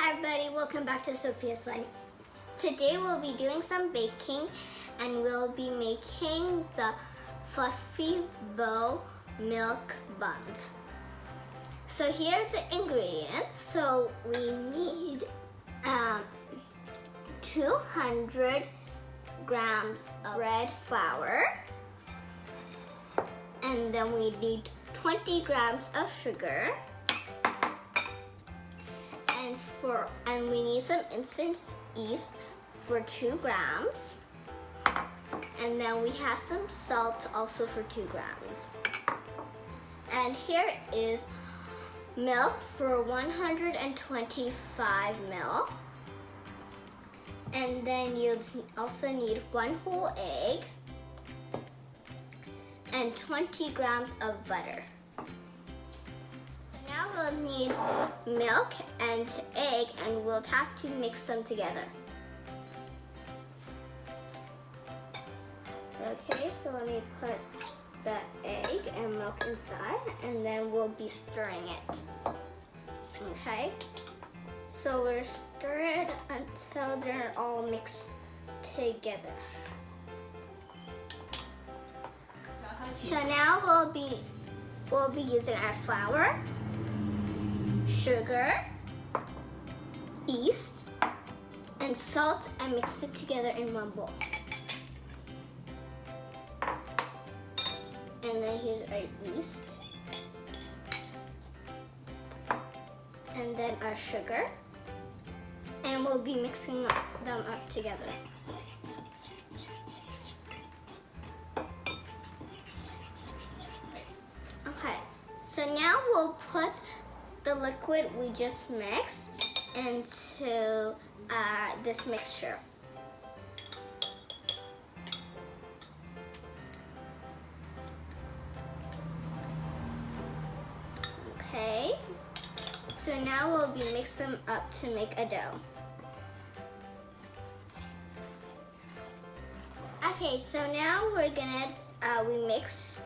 Hi everybody, welcome back to Sophia's Life. Today we'll be doing some baking and we'll be making the Fluffy Bow Milk Buns. So here are the ingredients. So we need 200 grams of red flour, and then we need 20 grams of sugar. And we need some instant yeast for 2 grams. And then we have some salt also for 2 grams. And here is milk for 125 ml. And then you also need 1 whole egg and 20 grams of butter. Now we'll need milk and egg, and we'll have to mix them together. Okay, so let me put the egg and milk inside, and then we'll be stirring it. Okay, so we'll stir it until they're all mixed together. So now we'll be using our flour, sugar, yeast, and salt, and mix it together in one bowl. And then here's our yeast. And then our sugar. And we'll be mixing them up together. Okay, so now we'll put the liquid we just mixed into this mixture. Okay, so now we'll be mixing them up to make a dough. Okay, so now we're gonna, we mixed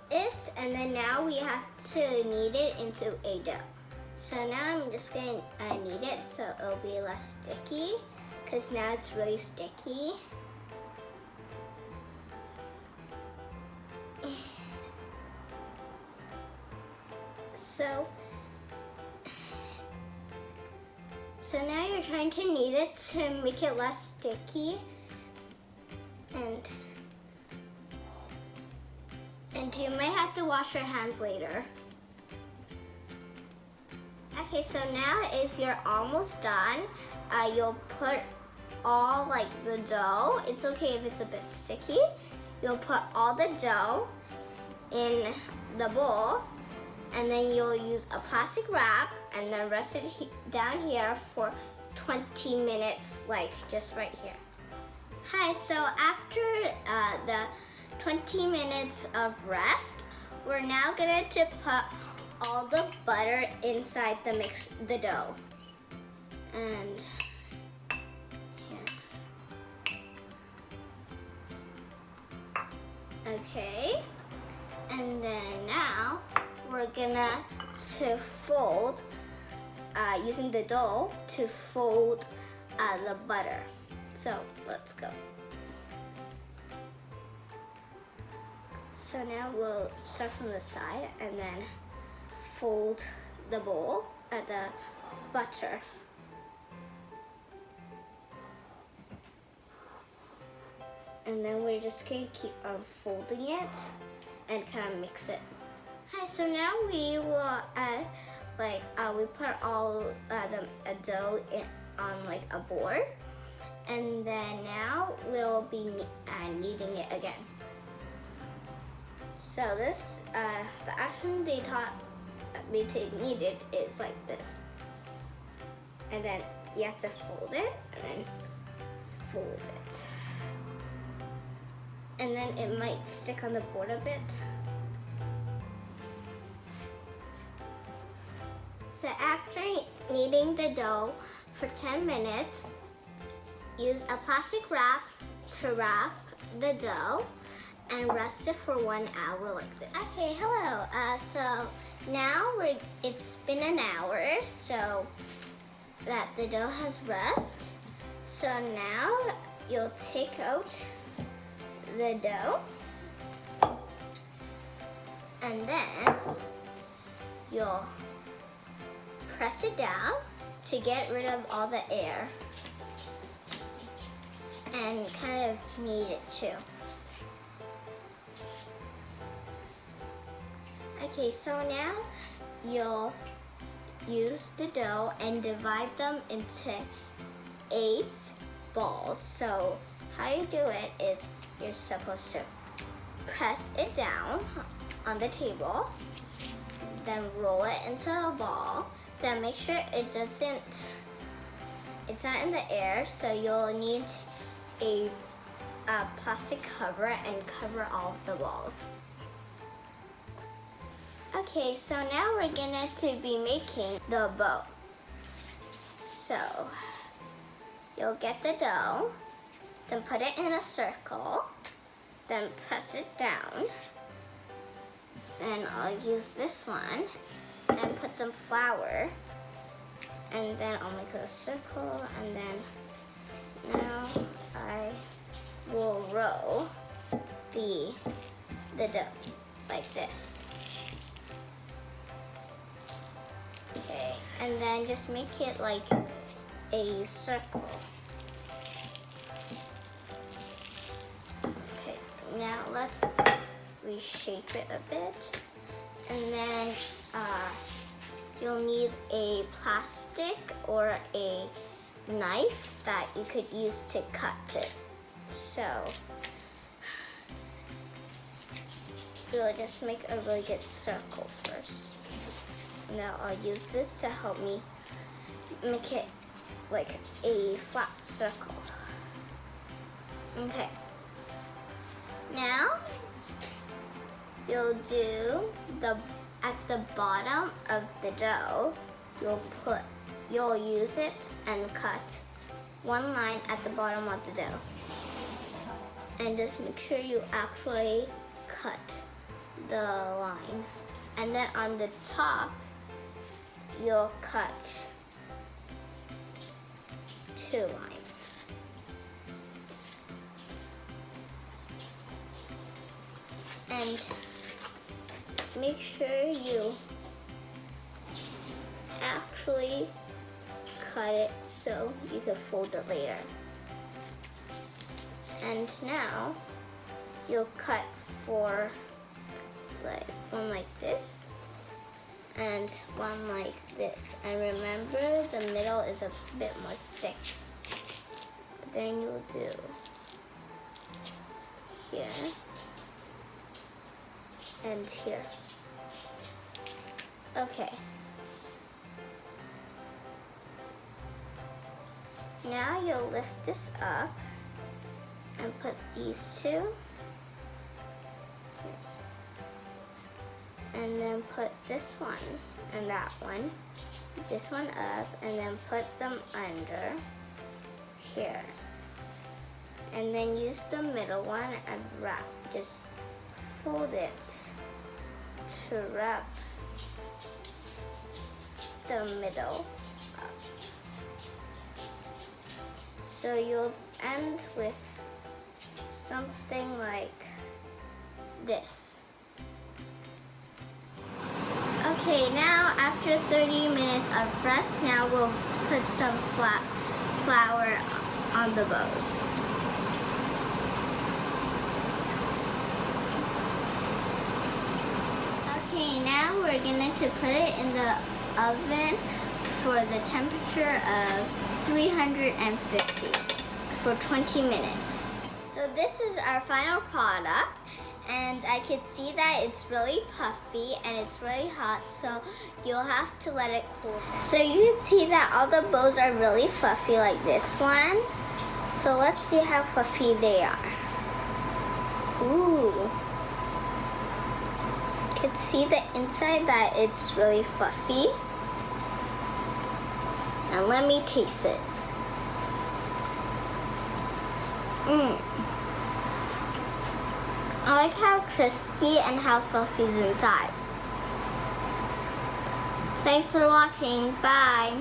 it, and then now we have to knead it into a dough. So now I'm just gonna knead it so it'll be less sticky, because now it's really sticky. So now you're trying to knead it to make it less sticky, and you might have to wash your hands later. Okay, so now if you're almost done, you'll put all the dough. It's okay if it's a bit sticky. You'll put all the dough in the bowl, and then you'll use a plastic wrap and then rest it down here for 20 minutes, just right here. Hi, so after the 20 minutes of rest, we're now going to put all the butter inside the dough. And here. Okay. And then now we're gonna fold, using the dough to fold the butter. So let's go. So now we'll start from the side and then fold the bowl at the butter. And then we're just gonna keep folding it and kind of mix it. Hi, so now we will add, we put all the dough on a board, and then now we'll be kneading it again. So this, the action they taught me to knead it is like this. And then you have to fold it, and then fold it. And then it might stick on the board a bit. So after kneading the dough for 10 minutes, use a plastic wrap to wrap the dough and rest it for 1 hour like this. Okay, hello. So now it's been an hour, so that the dough has rest. So now you'll take out the dough and then you'll press it down to get rid of all the air and kind of knead it too. Okay, so now you'll use the dough and divide them into 8 balls. So how you do it is you're supposed to press it down on the table, then roll it into a ball, then make sure it's not in the air, so you'll need a plastic cover and cover all of the balls. Okay, so now we're going to be making the bow. So you'll get the dough, then put it in a circle, then press it down. Then I'll use this one and put some flour, and then I'll make a circle, and then now I will roll the dough like this. Okay, and then just make it like a circle. Okay, now let's reshape it a bit, and then you'll need a plastic or a knife that you could use to cut it. So you'll just make a really good circle first. Now I'll use this to help me make it like a flat circle. Okay. Now you'll do at the bottom of the dough, you'll use it and cut one line at the bottom of the dough. And just make sure you actually cut the line. And then on the top, you'll cut 2 lines. And make sure you actually cut it so you can fold it later. And now you'll cut for like one like this and one like this. And remember, the middle is a bit more thick. Then you'll do here and here. Okay. Now you'll lift this up and put these 2. And then put this one and that one, this one up, and then put them under here. And then use the middle one and wrap. Just fold it to wrap the middle up. So you'll end with something like this. Okay, now after 30 minutes of rest, now we'll put some flour on the bows. Okay, now we're going to put it in the oven for the temperature of 350 for 20 minutes. So this is our final product. And I can see that it's really puffy and it's really hot, so you'll have to let it cool down. So you can see that all the bows are really fluffy like this one. So let's see how fluffy they are. Ooh. You can see the inside that it's really fluffy. And let me taste it. I like how crispy and how fluffy is inside. Thanks for watching. Bye.